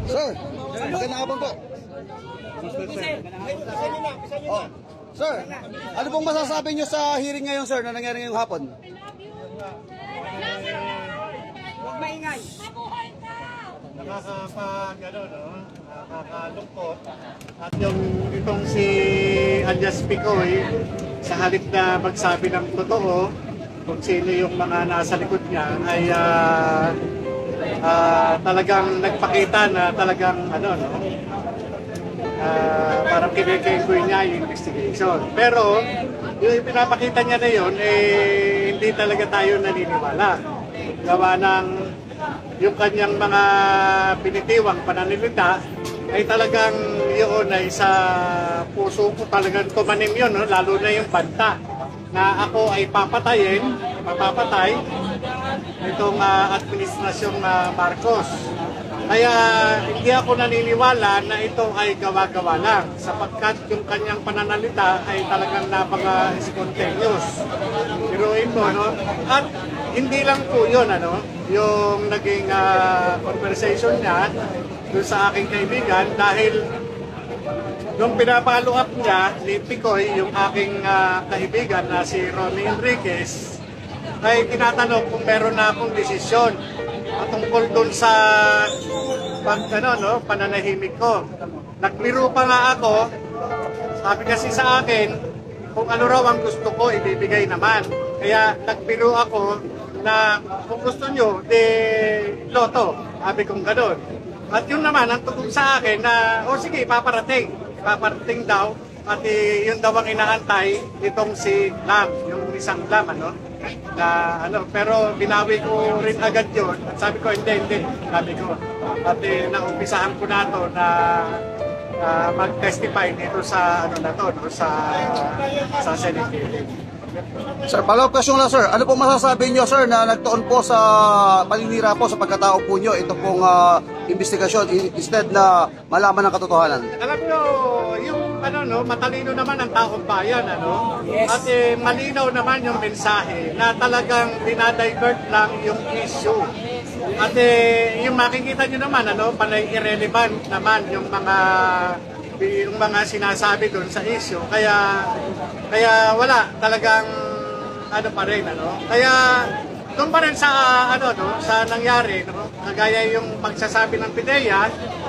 Sir, magandang hapon po. Oh, sir, ano pong masasabi nyo sa hearing ngayon, sir, na nangyari ngayong hapon? Huwag maingay. Nakakalungkot. At yung itong si Alias Picoy, sa halip na magsabi ng totoo kung sino yung mga nasa likod niya, ay talagang nagpakita na talagang parang kinikikoy niya yung investigation. Pero yung ipinapakita niya na yun, hindi talaga tayo naniniwala. Gawa ng yung kanyang mga pinitiwang pananalita ay talagang yun ay sa puso ko talagang tumanim yun, no? Lalo na yung banta na ako ay mapapatay itong administrasyong Marcos. Kaya hindi ako naniniwala na ito ay gawa-gawa lang sapagkat yung kanyang pananalita ay talagang napaka-spontaneous. Biruin mo, no? At hindi lang po yun, yung naging conversation niya doon sa aking kaibigan dahil nung pinapalo up niya ni Picoy, yung aking kaibigan na si Ronnie Enriquez, ay tinatanong kung meron na akong desisyon tungkol doon sa pananahimik ko. Nagbiro pa nga ako, sabi kasi sa akin, kung ano raw ang gusto ko, ibibigay naman. Kaya nagbiro ako na kung gusto nyo, loto. Sabi kong gano'n. At yun naman, ang tugon sa akin na, sige, paparating. Paparating daw. At yun daw ang inaantay itong si Lam, yung isang Lam, pero binawi ko rin agad yun. At sabi ko, hindi. Sabi ko, at naumpisahan ko na to na mag-testify dito sa sa Senate hearing. Sir, follow-up question lang, sir. Ano pong masasabi nyo, sir, na nagtuon po sa paninira po sa pagkatao po nyo ito pong investigasyon instead na malaman ng katotohanan? Alam nyo, yung matalino naman ang taong bayan, Yes. At malinaw naman yung mensahe na talagang dinadivert lang yung issue. At yung makikita nyo naman, panay irrelevant naman yung mga sinasabi doon sa issue. Kaya wala talagang pa rin, Kaya doon pa rin sa sa nangyari, kagaya yung pagsasabi ng PIDEA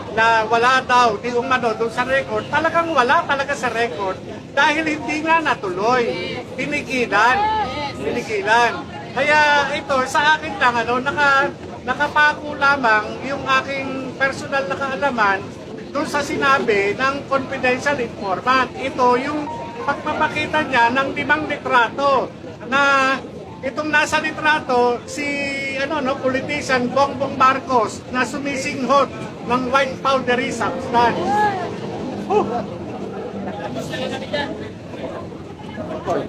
na wala daw di umano doon sa record, talagang wala talaga sa record dahil hindi nga natuloy. Pinigilan. Kaya ito sa akin lang nakapako lamang yung aking personal na kaalaman doon sa sinabi ng confidential informant. Ito yung pagpapakita niya ng 5 litrato na itong nasa litrato si politician Bongbong Marcos na sumisinghot ng white powdery substance.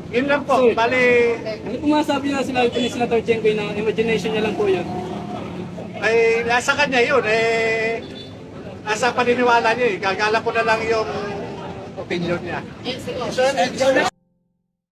Yun lang po. Bali, Ano po masasabi niya sila ni Senator Jenggoy na imagination niya lang po yun? ay nasa kanya yun. Nasa paniniwala niya. Gagala ko na lang yung opinion niya.